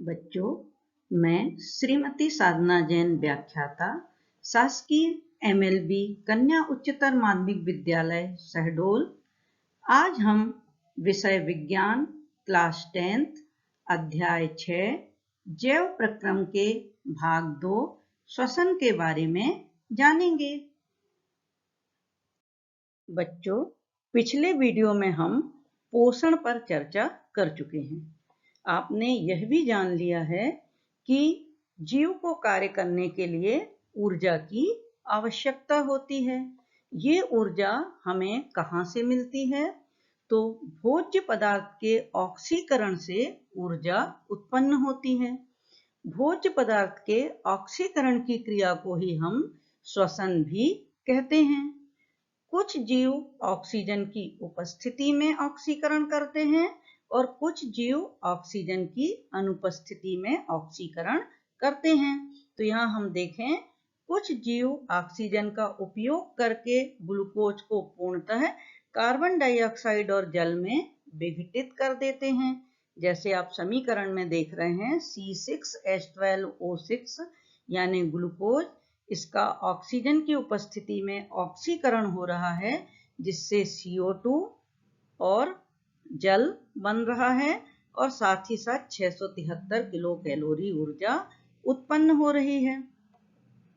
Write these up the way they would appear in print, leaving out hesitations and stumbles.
बच्चों, मैं श्रीमती साधना जैन व्याख्याता शासकीय MLB कन्या उच्चतर माध्यमिक विद्यालय शहडोल। आज हम विषय विज्ञान क्लास 10th अध्याय 6 जैव प्रक्रम के भाग 2 श्वसन के बारे में जानेंगे। बच्चों, पिछले वीडियो में हम पोषण पर चर्चा कर चुके हैं। आपने यह भी जान लिया है कि जीव को कार्य करने के लिए ऊर्जा की आवश्यकता होती है। ये ऊर्जा हमें कहाँ से मिलती है? तो भोज्य पदार्थ के ऑक्सीकरण से ऊर्जा उत्पन्न होती है। भोज्य पदार्थ के ऑक्सीकरण की क्रिया को ही हम श्वसन भी कहते हैं। कुछ जीव ऑक्सीजन की उपस्थिति में ऑक्सीकरण करते हैं और कुछ जीव ऑक्सीजन की अनुपस्थिति में ऑक्सीकरण करते हैं। तो यहाँ हम देखें, कुछ जीव ऑक्सीजन का उपयोग करके ग्लूकोज को पूर्णतः कार्बन डाइऑक्साइड और जल में विघटित कर देते हैं। जैसे आप समीकरण में देख रहे हैं C6H12O6 यानी ग्लूकोज, इसका ऑक्सीजन की उपस्थिति में ऑक्सीकरण हो रहा है जिससे CO2 और जल बन रहा है और साथ ही साथ 673 किलो कैलोरी ऊर्जा उत्पन्न हो रही है।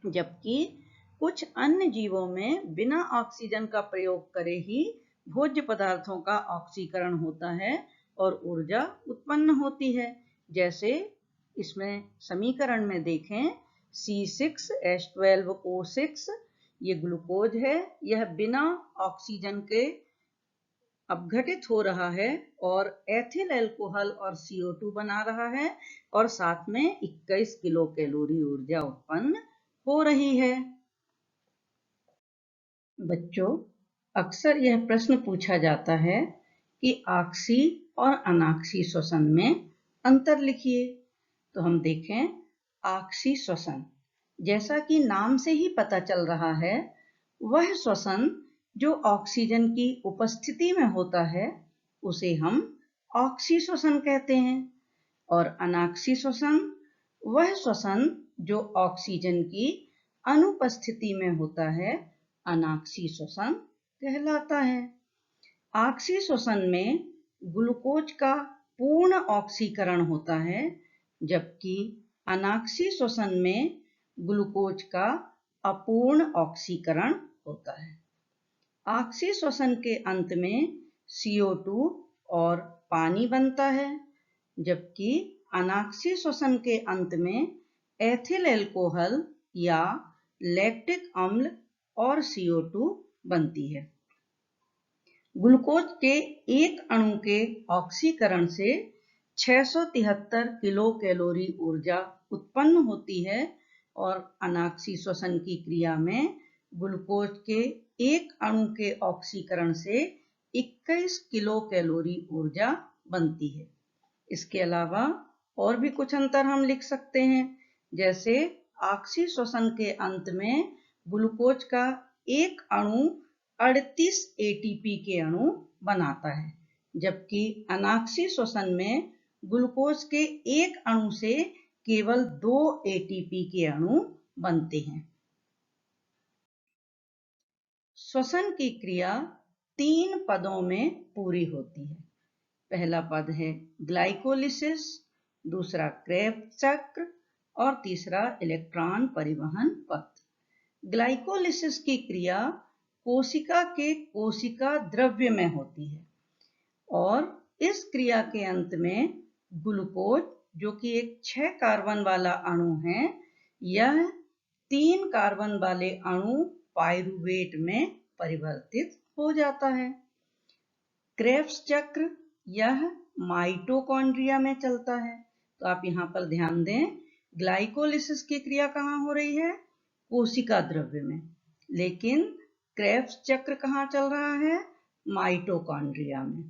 जबकि कुछ अन्य जीवों में बिना ऑक्सीजन का प्रयोग करे ही भोज्य पदार्थों का ऑक्सीकरण होता है और ऊर्जा उत्पन्न होती है। जैसे इसमें समीकरण में देखें, C6H12O6 ये ग्लूकोज है, यह बिना ऑक्सीजन के अपघटित हो रहा है और एथिल अल्कोहल और CO2 बना रहा है और साथ में 21 किलो कैलोरी ऊर्जा उत्पन्न हो रही है। बच्चों, अक्सर यह प्रश्न पूछा जाता है कि ऑक्सी और अनॉक्सी श्वसन में अंतर लिखिए। तो हम देखें, ऑक्सी श्वसन, जैसा कि नाम से ही पता चल रहा है, वह श्वसन जो ऑक्सीजन की उपस्थिति में होता है उसे हम ऑक्सी श्वसन कहते हैं। और अनॉक्सी श्वसन वह श्वसन जो ऑक्सीजन की अनुपस्थिति में होता है, अनॉक्सी श्वसन कहलाता है। ऑक्सी श्वसन में ग्लूकोज का पूर्ण ऑक्सीकरण होता है, जबकि अनॉक्सी श्वसन में ग्लूकोज का अपूर्ण ऑक्सीकरण होता है। ऑक्सी श्वसन के अंत में CO2 और पानी बनता है, जबकि अनॉक्सी श्वसन के अंत में एथिल अल्कोहल या लैक्टिक अम्ल और CO2 बनती है। ग्लूकोज के एक अणु के ऑक्सीकरण से 673 किलो कैलोरी ऊर्जा उत्पन्न होती है और अनॉक्सी श्वसन की क्रिया में ग्लूकोज के एक अणु के ऑक्सीकरण से 21 किलो कैलोरी ऊर्जा बनती है। इसके अलावा और भी कुछ अंतर हम लिख सकते हैं। जैसे ऑक्सी श्वसन के अंत में ग्लूकोज का एक अणु 38 ATP के अणु बनाता है, जबकि अनॉक्सी श्वसन में ग्लूकोज के एक अणु से केवल 2 ATP के अणु बनते हैं। श्वसन की क्रिया 3 पदों में पूरी होती है। पहला पद है ग्लाइकोलिसिस, दूसरा क्रेब्स चक्र और तीसरा इलेक्ट्रॉन परिवहन पद। ग्लाइकोलिसिस की क्रिया कोशिका के कोशिका द्रव्य में होती है और इस क्रिया के अंत में ग्लूकोज, जो कि एक 6 कार्बन वाला अणु है, यह 3 कार्बन वाले अणु पाइरूवेट में परिवर्तित हो जाता है। क्रेब्स चक्र यह माइटोकॉन्ड्रिया में चलता है। तो आप यहाँ पर ध्यान दें, ग्लाइकोलिसिस की क्रिया कहाँ हो रही है? कोशिका द्रव्य में। लेकिन क्रेब्स चक्र कहाँ चल रहा है? माइटोकॉन्ड्रिया में।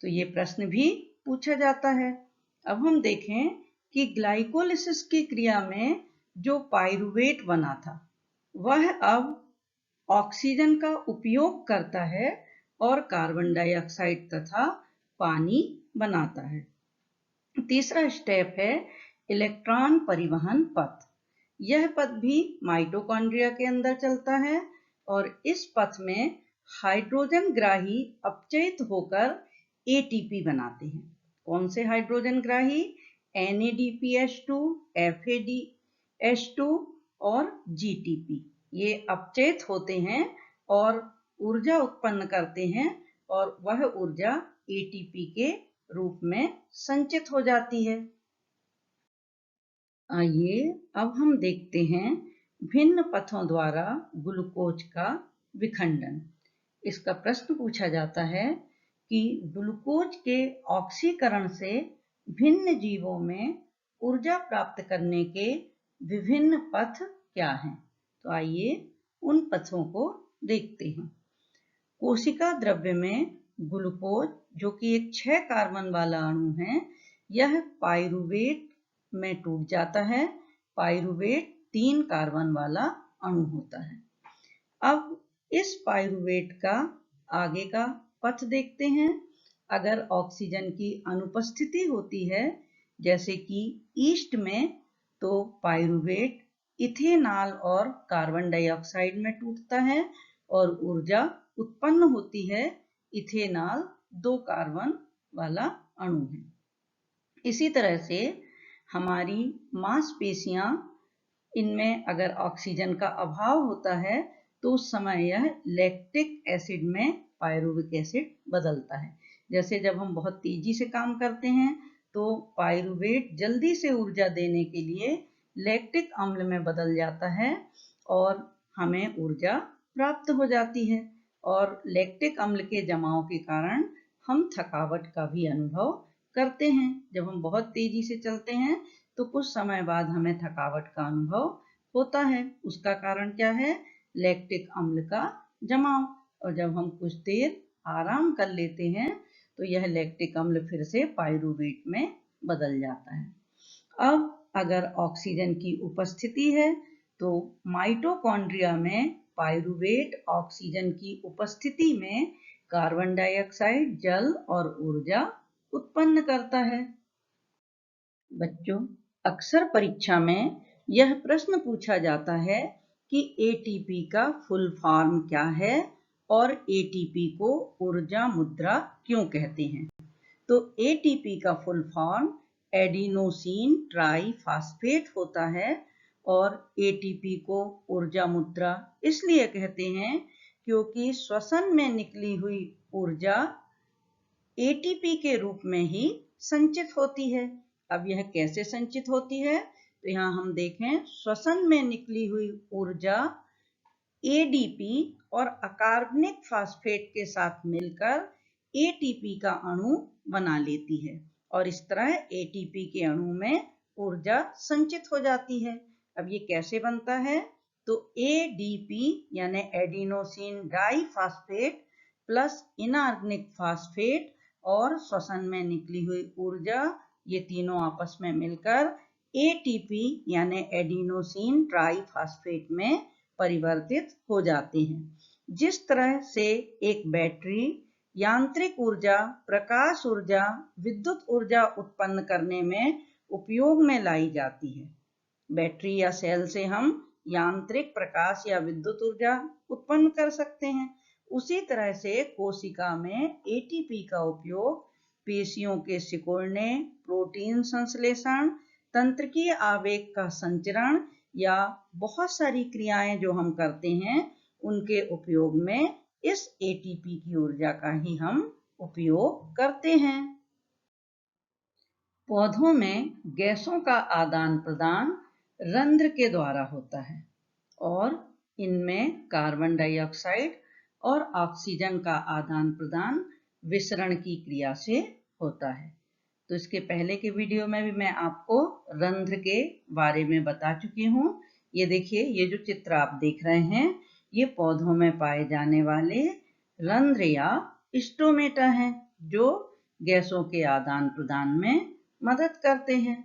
तो ये प्रश्न भी पूछा जाता है। अब हम देखें कि ग्लाइकोलिसिस की क्रिया में जो पाइरूवेट बना था वह अब ऑक्सीजन का उपयोग करता है और कार्बन डाइऑक्साइड तथा पानी बनाता है। तीसरा स्टेप है इलेक्ट्रॉन परिवहन पथ। यह पथ भी माइटोकॉन्ड्रिया के अंदर चलता है और इस पथ में हाइड्रोजन ग्राही अपचयित होकर एटीपी बनाते हैं। कौन से हाइड्रोजन ग्राही? NADPH2, FADH2 और GTP। ये अपचयित होते हैं और ऊर्जा उत्पन्न करते हैं और वह ऊर्जा एटीपी के रूप में संचित हो जाती है। आइए अब हम देखते हैं भिन्न पथों द्वारा ग्लूकोज का विखंडन। इसका प्रश्न पूछा जाता है कि ग्लूकोज के ऑक्सीकरण से भिन्न जीवों में ऊर्जा प्राप्त करने के विभिन्न पथ क्या हैं? तो आइए उन पथों को देखते हैं। कोशिका द्रव्य में ग्लूकोज, जो कि एक 6 कार्बन वाला अणु है, यह पाइरूवेट में टूट जाता है। पाइरूवेट 3 कार्बन वाला अणु होता है। अब इस पाइरूवेट का आगे का पथ देखते हैं। अगर ऑक्सीजन की अनुपस्थिति होती है, जैसे कि ईस्ट में, तो पाइरूवेट इथेनॉल और कार्बन डाइऑक्साइड में टूटता है और ऊर्जा उत्पन्न होती है। इथेनॉल 2 कार्बन वाला अणु है। इसी तरह से हमारी मांसपेशियां, इनमें अगर ऑक्सीजन का अभाव होता है तो उस समय यह लैक्टिक एसिड में पाइरूविक एसिड बदलता है। जैसे जब हम बहुत तेजी से काम करते हैं तो पाइरूवेट जल्दी से ऊर्जा देने के लिए लैक्टिक अम्ल में बदल जाता है और हमें ऊर्जा प्राप्त हो जाती है। और लैक्टिक अम्ल के जमाव के कारण हम थकावट का भी अनुभव करते हैं। जब हम बहुत तेजी से चलते हैं तो कुछ समय बाद हमें थकावट का अनुभव होता है। उसका कारण क्या है? लैक्टिक अम्ल का जमाव। और जब हम कुछ देर आराम कर लेते हैं तो यह लैक्टिक अम्ल फिर से पाइरूवेट में बदल जाता है। अब अगर ऑक्सीजन की उपस्थिति है तो माइटोकॉन्ड्रिया में पाइरूवेट ऑक्सीजन की उपस्थिति में कार्बन डाइऑक्साइड, जल और ऊर्जा उत्पन्न करता है। बच्चों, अक्सर परीक्षा में यह प्रश्न पूछा जाता है कि एटीपी का फुल फॉर्म क्या है और एटीपी को ऊर्जा मुद्रा क्यों कहते हैं? तो एटीपी का फुल फॉर्म एडिनोसिन ट्राईफॉस्फेट होता है और एटीपी को ऊर्जा मुद्रा इसलिए कहते हैं क्योंकि श्वसन में निकली हुई ऊर्जा एटीपी के रूप में ही संचित होती है। अब यह कैसे संचित होती है? तो यहाँ हम देखें, श्वसन में निकली हुई ऊर्जा एडीपी और अकार्बनिक फास्फेट के साथ मिलकर एटीपी का अणु बना लेती है और इस तरह एटीपी के अणु में ऊर्जा संचित हो जाती है। अब ये कैसे बनता है? तो एडीपी यानी adenosine diphosphate plus inorganic phosphate और श्वसन में निकली हुई ऊर्जा, ये तीनों आपस में मिलकर एटीपी यानी एडिनोसिन ट्राईफॉस्फेट में परिवर्तित हो जाते हैं। जिस तरह से एक बैटरी यांत्रिक ऊर्जा, प्रकाश ऊर्जा, विद्युत ऊर्जा उत्पन्न करने में उपयोग में लाई जाती है, बैटरी या सेल से हम यांत्रिक, प्रकाश या विद्युत ऊर्जा उत्पन्न कर सकते हैं। उसी तरह से कोशिका में एटीपी का उपयोग पेशियों के सिकुड़ने, प्रोटीन संश्लेषण, तंत्रिकीय आवेग का संचरण या बहुत सारी क्रियाएं जो हम करते हैं उनके उपयोग में इस एटीपी की ऊर्जा का ही हम उपयोग करते हैं। पौधों में गैसों का आदान प्रदान रंध्र के द्वारा होता है और इनमें कार्बन डाइऑक्साइड और ऑक्सीजन का आदान प्रदान विसरण की क्रिया से होता है। तो इसके पहले के वीडियो में भी मैं आपको रंध्र के बारे में बता चुकी हूँ। ये देखिए, ये जो चित्र आप देख रहे हैं, ये पौधों में पाए जाने वाले रंध्र या स्टोमेटा हैं जो गैसों के आदान प्रदान में मदद करते हैं।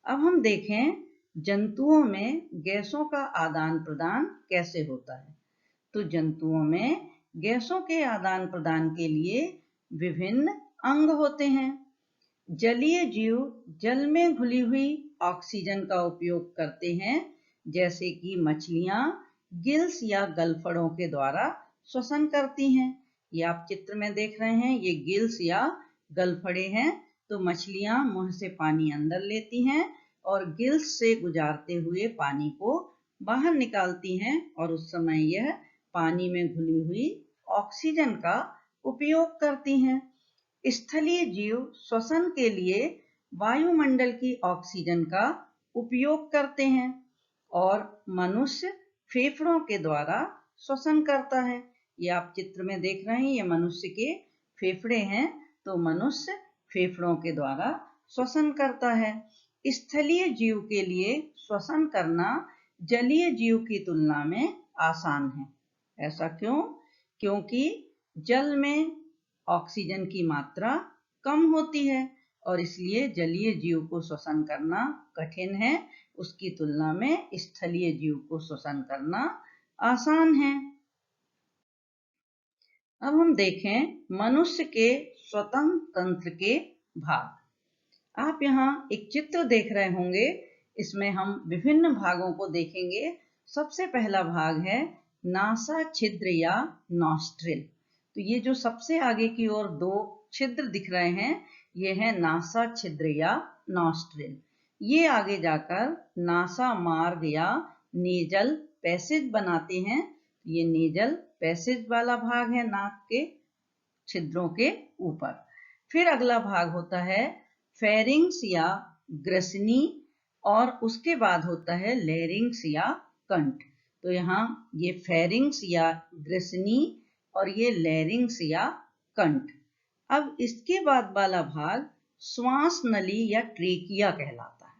अब हम देखें जंतुओं में गैसों का आदान प्रदान कैसे होता है। तो जंतुओं में गैसों के आदान प्रदान के लिए विभिन्न अंग होते हैं। जलीय जीव जल में घुली हुई ऑक्सीजन का उपयोग करते हैं, जैसे कि मछलियां गिल्स या गलफड़ों के द्वारा श्वसन करती हैं। ये आप चित्र में देख रहे हैं, ये गिल्स या गलफड़े हैं। तो मछलियां मुंह से पानी अंदर लेती हैं और गिल्स से गुजारते हुए पानी को बाहर निकालती हैं और उस समय यह पानी में घुली हुई ऑक्सीजन का उपयोग करती हैं। स्थलीय जीव श्वसन के लिए वायुमंडल की ऑक्सीजन का उपयोग करते हैं और मनुष्य फेफड़ों के द्वारा श्वसन करता है। ये आप चित्र में देख रहे हैं, ये मनुष्य के फेफड़े हैं। तो मनुष्य फेफड़ों के द्वारा श्वसन करता है। स्थलीय जीव के लिए श्वसन करना जलीय जीव की तुलना में आसान है। ऐसा क्यों? क्योंकि जल में ऑक्सीजन की मात्रा कम होती है और इसलिए जलीय जीव को श्वसन करना कठिन है, उसकी तुलना में स्थलीय जीव को श्वसन करना आसान है। अब हम देखें मनुष्य के श्वसन तंत्र के भाग। आप यहाँ एक चित्र देख रहे होंगे, इसमें हम विभिन्न भागों को देखेंगे। सबसे पहला भाग है नासा छिद्र या नॉस्ट्रिल। तो ये जो सबसे आगे की ओर दो छिद्र दिख रहे हैं, ये है नासा छिद्र या नॉस्ट्रिल। ये आगे जाकर नासा मार्ग या नेजल पैसेज बनाते हैं। ये नेजल पैसेज वाला भाग है नाक के छिद्रों के ऊपर। फिर अगला भाग होता है फेरिंग्स या ग्रसनी और उसके बाद होता है लेरिंग्स या कंठ। तो यहाँ ये फेरिंग्स या ग्रसनी और ये लेरिंग्स या कंठ। अब इसके बाद वाला भाग श्वास नली या ट्रेकिया कहलाता है।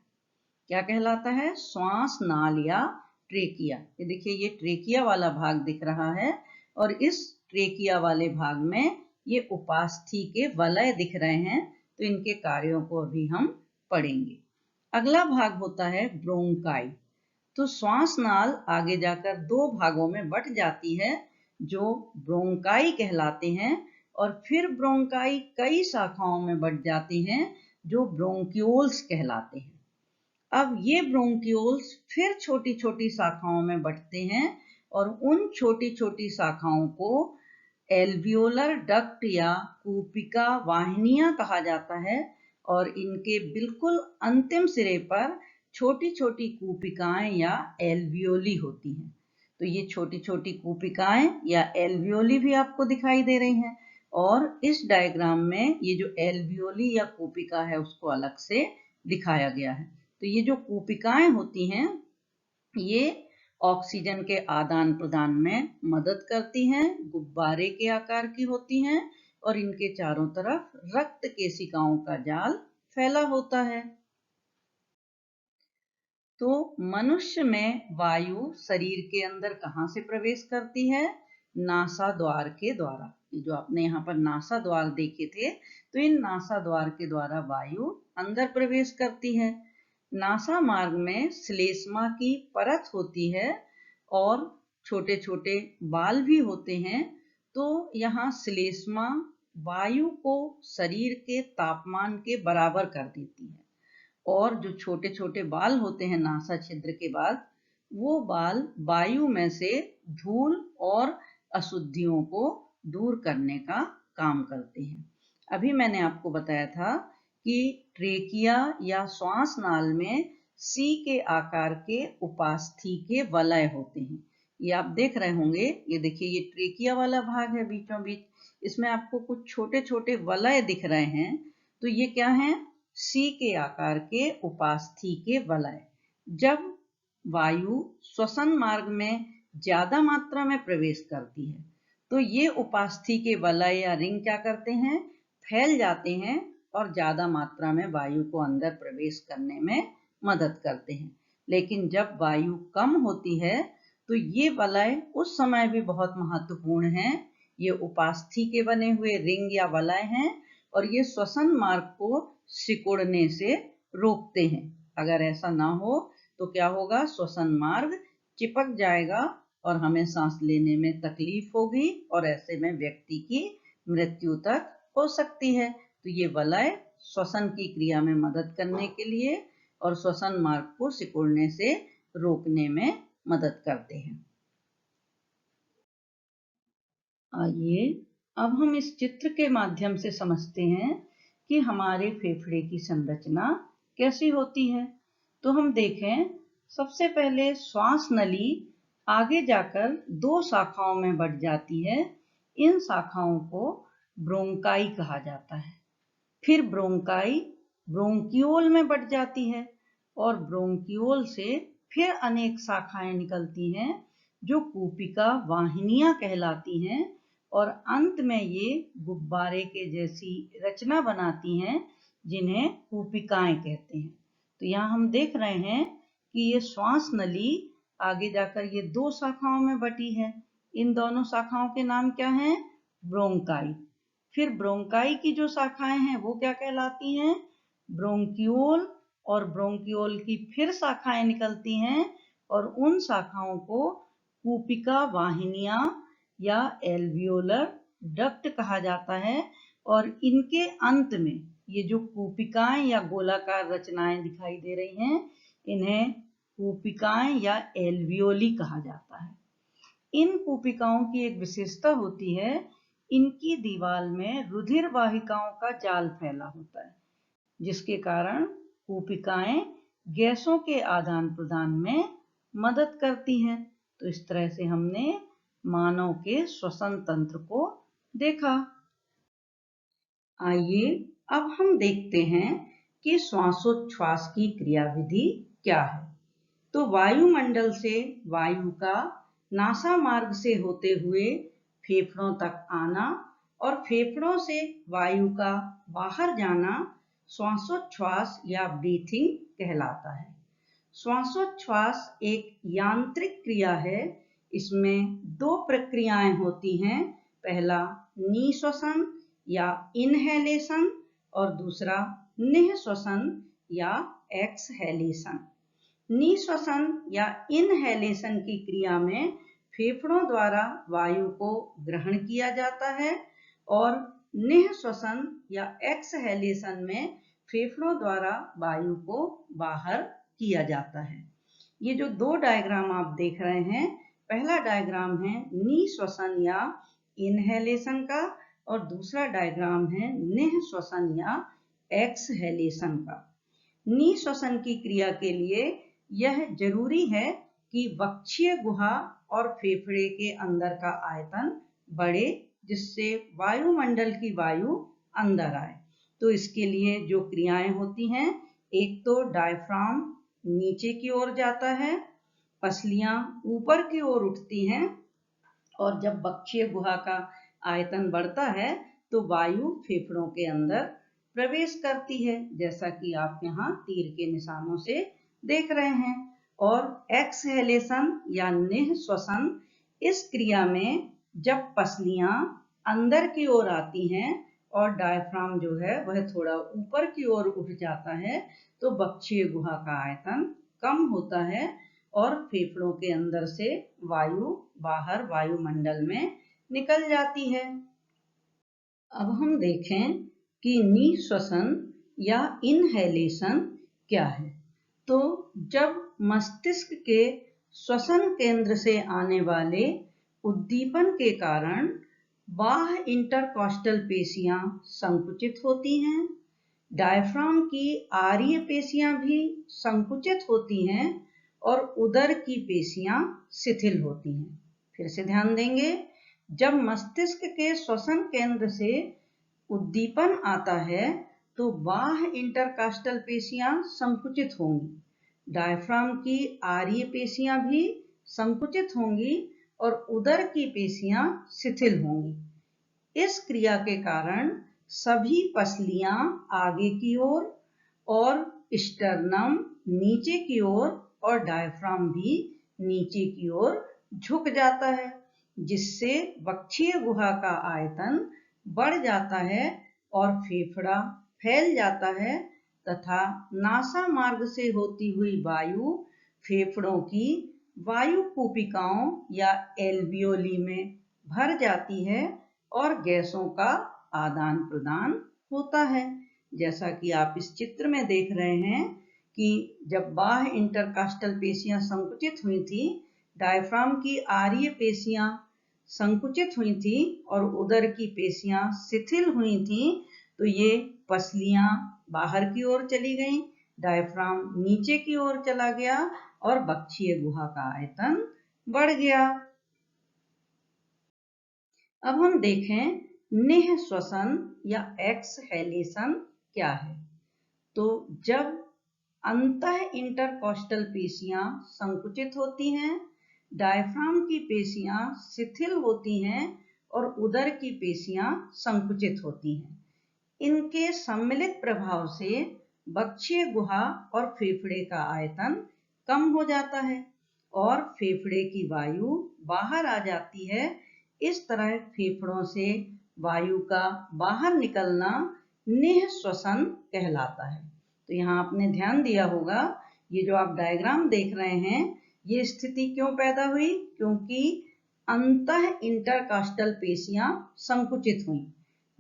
क्या कहलाता है? श्वास नाल या ट्रेकिया। ये देखिए, ये ट्रेकिया वाला भाग दिख रहा है और इस ट्रेकिया वाले भाग में ये उपास्थि के वलय दिख रहे हैं। तो इनके कार्यों को अभी हम पढ़ेंगे। अगला भाग होता है ब्रोंकाई। तो श्वास नाल आगे जाकर दो भागों में बट जाती है, जो ब्रोंकाई कहलाते हैं, और फिर ब्रोंकाई कई शाखाओं में बट जाती हैं, जो ब्रोंक्यूल्स कहलाते हैं। अब ये ब्रोंक्यूल्स फिर छोटी छोटी शाखाओं में बंटते हैं और उन छोटी छोटी शाखाओं को एल्वियोलर डक्ट या कूपिका वाहिनियां कहा जाता है और इनके बिल्कुल अंतिम सिरे पर छोटी छोटी कूपिकाएं या एल्वियोली होती हैं। तो ये छोटी छोटी कूपिकाएं या एल्वियोली भी आपको दिखाई दे रही हैं और इस डायग्राम में ये जो एल्वियोली या कूपिका है उसको अलग से दिखाया गया है। तो ये जो कूपिकाएं होती हैं, ये ऑक्सीजन के आदान प्रदान में मदद करती हैं, गुब्बारे के आकार की होती हैं और इनके चारों तरफ रक्त केशिकाओं का जाल फैला होता है। तो मनुष्य में वायु शरीर के अंदर कहाँ से प्रवेश करती है? नासा द्वार के द्वारा। ये जो आपने यहाँ पर नासा द्वार देखे थे, तो इन नासा द्वार के द्वारा वायु अंदर प्रवेश करती है। नासा मार्ग में श्लेष्मा की परत होती है और छोटे छोटे बाल भी होते हैं। तो यहाँ श्लेष्मा वायु को शरीर के तापमान के बराबर कर देती है और जो छोटे छोटे बाल होते हैं नासा छिद्र के बाद, वो बाल वायु में से धूल और अशुद्धियों को दूर करने का काम करते हैं। अभी मैंने आपको बताया था कि ट्रेकिया या श्वास नाल में सी के आकार के उपास्थि के वलय होते हैं। ये आप देख रहे होंगे, ये देखिए, ये ट्रेकिया वाला भाग है बीचों बीच, इसमें आपको कुछ छोटे छोटे वलय दिख रहे हैं। तो ये क्या है? सी के आकार के उपास्थि के वलय। जब वायु श्वसन मार्ग में ज्यादा मात्रा में प्रवेश करती है, तो ये उपास्थि के वलय या रिंग क्या करते हैं? फैल जाते हैं और ज्यादा मात्रा में वायु को अंदर प्रवेश करने में मदद करते हैं। लेकिन जब वायु कम होती है, तो ये वलय उस समय भी बहुत महत्वपूर्ण है। ये उपास्थि के बने हुए रिंग या वलय हैं और ये श्वसन मार्ग को सिकुड़ने से रोकते हैं। अगर ऐसा ना हो तो क्या होगा? श्वसन मार्ग चिपक जाएगा और हमें सांस लेने में तकलीफ होगी और ऐसे में व्यक्ति की मृत्यु तक हो सकती है। तो ये वलय श्वसन की क्रिया में मदद करने के लिए और श्वसन मार्ग को सिकुड़ने से रोकने में मदद करते हैं। आइए अब हम इस चित्र के माध्यम से समझते हैं कि हमारे फेफड़े की संरचना कैसी होती है। तो हम देखें, सबसे पहले श्वास नली आगे जाकर 2 शाखाओं में बढ़ जाती है। इन शाखाओं को ब्रोंकाई कहा जाता है। फिर ब्रोंकाई ब्रोंकियोल में बढ़ जाती है और ब्रोंकियोल से फिर अनेक शाखाएं निकलती हैं जो कूपिका वाहिनियां कहलाती हैं और अंत में ये गुब्बारे के जैसी रचना बनाती हैं जिन्हें कूपिकाएं कहते हैं। तो यहाँ हम देख रहे हैं कि ये श्वास नली आगे जाकर ये 2 शाखाओं में बटी है। इन दोनों शाखाओं के नाम क्या हैं? ब्रोंकाई। फिर ब्रोंकाई की जो शाखाएं हैं वो क्या कहलाती हैं? ब्रोंकियोल। और ब्रोंकियोल की फिर शाखाएं निकलती हैं और उन शाखाओं को कूपिका वाहिनियां या एल्वियोलर डक्ट कहा जाता है। और इनके अंत में ये जो कूपिकाएं या गोलाकार रचनाएं दिखाई दे रही हैं, इन्हें कूपिकाएं या एल्वियोली कहा जाता है। इन कूपिकाओं की एक विशेषता होती है, इनकी दीवार में रुधिर वाहिकाओं का जाल फैला होता है, जिसके कारण कूपिकाएं गैसों के आदान प्रदान में मदद करती हैं। तो इस तरह से हमने मानव के श्वसन तंत्र को देखा। आइए अब हम देखते हैं कि श्वासोच्छ्वास की क्रियाविधि क्या है। तो वायुमंडल से वायु का नासा मार्ग से होते हुए फेफड़ों तक आना और फेफड़ों से वायु का बाहर जाना श्वासोच्छ्वास या ब्रीथिंग कहलाता है। श्वासोच्छ्वास एक यांत्रिक क्रिया है। इसमें 2 प्रक्रियाएं होती हैं। पहला निःश्वसन या इनहेलेशन और दूसरा निःश्वसन या एक्सहेलेशन। निःश्वसन या इनहेलेशन की क्रिया में फेफड़ों द्वारा वायु को ग्रहण किया जाता है और निःश्वसन या एक्सहेलेशन में फेफड़ों द्वारा वायु को बाहर किया जाता है। ये जो 2 डायग्राम आप देख रहे हैं, पहला डायग्राम है निःश्वसन या इनहेलेशन का और दूसरा डायग्राम है निःश्वसन या एक्सहेलेशन का। निःश्वसन की क्रिया के लिए यह जरूरी है कि वक्षीय गुहा और फेफड़े के अंदर का आयतन बढ़े, जिससे वायुमंडल की वायु अंदर आए। तो इसके लिए जो क्रियाएं होती हैं, एक तो डायफ्राम नीचे की ओर जाता है, पसलियां ऊपर की ओर उठती हैं और जब वक्षीय गुहा का आयतन बढ़ता है तो वायु फेफड़ों के अंदर प्रवेश करती है, जैसा कि आप यहाँ तीर के निशानों से देख रहे हैं। और एक्सहेलेशन या निःश्वसन, इस क्रिया में जब पसलियां अंदर की ओर आती हैं और डायफ्राम जो है वह थोड़ा ऊपर की ओर उठ जाता है तो वक्षीय गुहा का आयतन कम होता है और फेफड़ों के अंदर से वायु बाहर वायुमंडल में निकल जाती है। अब हम देखें कि निःश्वसन या इनहेलेशन क्या है। तो जब मस्तिष्क के श्वसन केंद्र से आने वाले उद्दीपन के कारण बाह्य इंटरकॉस्टल पेशियां संकुचित होती हैं, डायफ्राम की आर्य पेशियां भी संकुचित होती हैं और उदर की पेशियां शिथिल होती हैं। फिर से ध्यान देंगे, जब मस्तिष्क के श्वसन केंद्र से उद्दीपन आता है तो बाह्य इंटरकॉस्टल पेशियां संकुचित होंगी, डायफ्राम की आर्य पेशियां भी संकुचित होंगी और उदर की पेशियां शिथिल होंगी। इस क्रिया के कारण सभी पसलियां आगे की ओर और स्टर्नम नीचे की ओर और डायफ्राम भी नीचे की ओर झुक जाता है, जिससे वक्षीय गुहा का आयतन बढ़ जाता है और फेफड़ा फैल जाता है तथा नासा मार्ग से होती हुई वायु फेफड़ों की वायु कूपिकाओं या एल्वियोली में भर जाती है और गैसों का आदान प्रदान होता है। जैसा कि आप इस चित्र में देख रहे हैं कि जब बाह्य इंटरकास्टल पेशियां संकुचित हुई थी, डायफ्राम की आर्य पेशियां संकुचित हुई थी और उदर की पेशियां शिथिल हुई थी, तो ये पसलियां बाहर की ओर चली गईं, डायफ्राम नीचे की ओर चला गया और बक्षीय गुहा का आयतन बढ़ गया। अब हम देखें निह श्वसन या एक्सहेलेशन क्या है। तो जब अंतः इंटरकॉस्टल पेशियां संकुचित होती हैं, डायफ्राम की पेशियां शिथिल होती हैं और उदर की पेशियां संकुचित होती हैं। इनके सम्मिलित प्रभाव से बक्षीय गुहा और फेफड़े का आयतन कम हो जाता है और फेफड़े की वायु बाहर आ जाती है। इस तरह फेफड़ों से वायु का बाहर निकलना निःश्वसन कहलाता है। तो यहाँ आपने ध्यान दिया होगा, ये जो आप डायग्राम देख रहे हैं, ये स्थिति क्यों पैदा हुई? क्योंकि अंतः इंटरकास्टल पेशियां संकुचित हुई,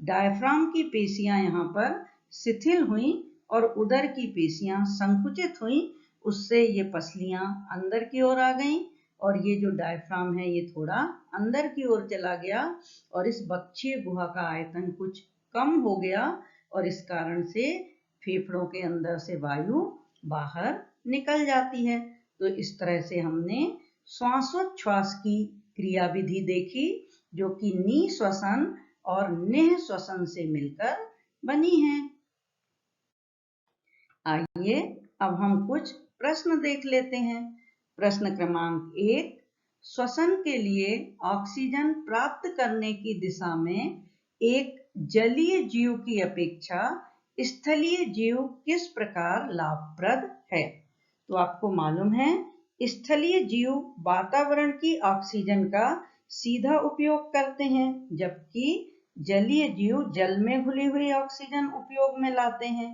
डायफ्राम की पेशियां यहाँ पर शिथिल हुई और उदर की पेशियां संकुचित हुई। उससे ये पसलियां अंदर की ओर आ गईं और ये जो डायफ्राम है ये थोड़ा अंदर की ओर चला गया और इस बक्षीय गुहा का आयतन कुछ कम हो गया और इस कारण से फेफड़ों के अंदर से वायु बाहर निकल जाती है। तो इस तरह से हमने श्वासोच्छ्वास की क्रियाविधि देखी, जो कि निःश्वसन और निःश्वसन से मिलकर बनी है। आइए अब हम कुछ प्रश्न देख लेते हैं। प्रश्न क्रमांक 1, श्वसन के लिए ऑक्सीजन प्राप्त करने की दिशा में एक जलीय जीव की अपेक्षा स्थलीय जीव किस प्रकार लाभप्रद है? तो आपको मालूम है, स्थलीय जीव वातावरण की ऑक्सीजन का सीधा उपयोग करते हैं, जबकि जलीय जीव जल में घुली हुई ऑक्सीजन उपयोग में लाते हैं।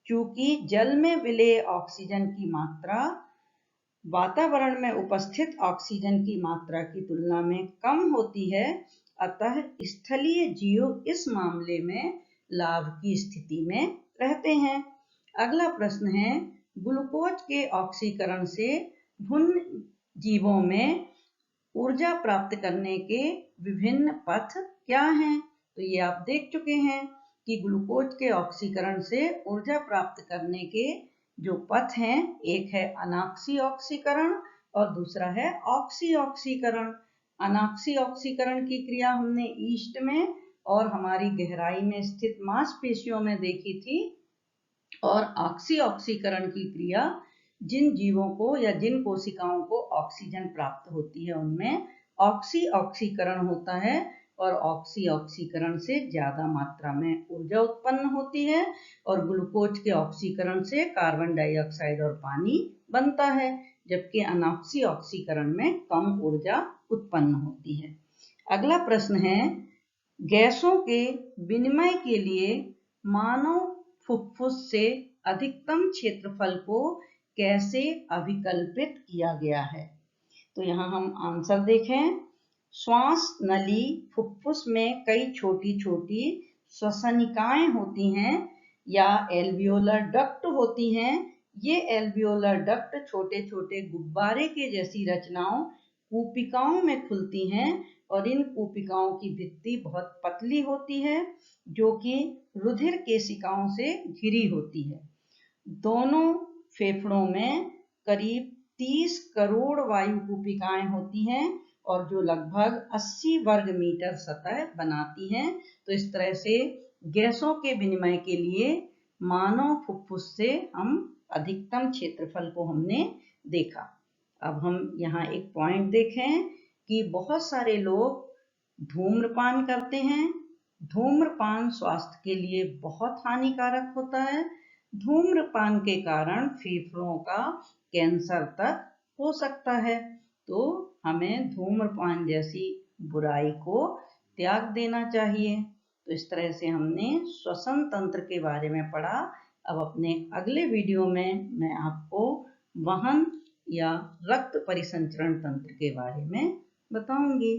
क्योंकि जल में विलेय ऑक्सीजन की मात्रा वातावरण में उपस्थित ऑक्सीजन की मात्रा की तुलना में कम होती है, अतः स्थलीय जीव इस मामले में लाभ की स्थिति में रहते हैं। अगला प्रश्न है, ग्लूकोज के ऑक्सीकरण से भुन्न जीवों में ऊर्जा प्राप्त करने के विभिन्न पथ क्या हैं? तो ये आप देख चुके हैं कि ग्लूकोज के ऑक्सीकरण से ऊर्जा प्राप्त करने के जो पथ हैं, एक है अनाक्षी ऑक्सीकरण और दूसरा है ऑक्सी ऑक्सीकरण। अनाक्षी ऑक्सीकरण की क्रिया हमने ईस्ट में और हमारी गहराई में स्थित मांसपेशियों में देखी थी, और ऑक्सी ऑक्सीकरण की क्रिया जिन जीवों को या जिन कोशिकाओं को ऑक्सीजन प्राप्त होती है उनमें ऑक्सी ऑक्सीकरण होता है और ऑक्सी ऑक्सीकरण से ज्यादा मात्रा में ऊर्जा उत्पन्न होती है और ग्लूकोज के ऑक्सीकरण से कार्बन डाइऑक्साइड और पानी बनता है, जबकि अनॉक्सी ऑक्सीकरण में कम ऊर्जा उत्पन्न होती है। अगला प्रश्न है, गैसों के विनिमय के लिए मानव फुफ्फुस से अधिकतम क्षेत्रफल को कैसे अभिकल्पित किया गया है? तो यहाँ हम आंसर देखें। श्वास नली फुफ्फुस में कई छोटी छोटी श्वसनिकाएं होती हैं या एल्वियोलर डक्ट होती हैं। ये एल्वियोलर डक्ट छोटे छोटे गुब्बारे के जैसी रचनाओं कूपिकाओं में खुलती हैं और इन कूपिकाओं की भित्ति बहुत पतली होती है, जो कि रुधिर केशिकाओं से घिरी होती है। दोनों फेफड़ों में करीब 30 करोड़ वायु कूपिकाएं होती हैं और जो लगभग 80 वर्ग मीटर सतह बनाती हैं। तो इस तरह से गैसों के विनिमय के लिए मानव फुफ्फुस से हम अधिकतम क्षेत्रफल को हमने देखा। अब हम यहाँ एक पॉइंट देखें कि बहुत सारे लोग धूम्रपान करते हैं। धूम्रपान स्वास्थ्य के लिए बहुत हानिकारक होता है। धूम्रपान के कारण फेफड़ों का कैंसर तक हो सकता है। तो हमें धूम्रपान जैसी बुराई को त्याग देना चाहिए। तो इस तरह से हमने श्वसन तंत्र के बारे में पढ़ा। अब अपने अगले वीडियो में मैं आपको वहन या रक्त परिसंचरण तंत्र के बारे में बताऊंगी।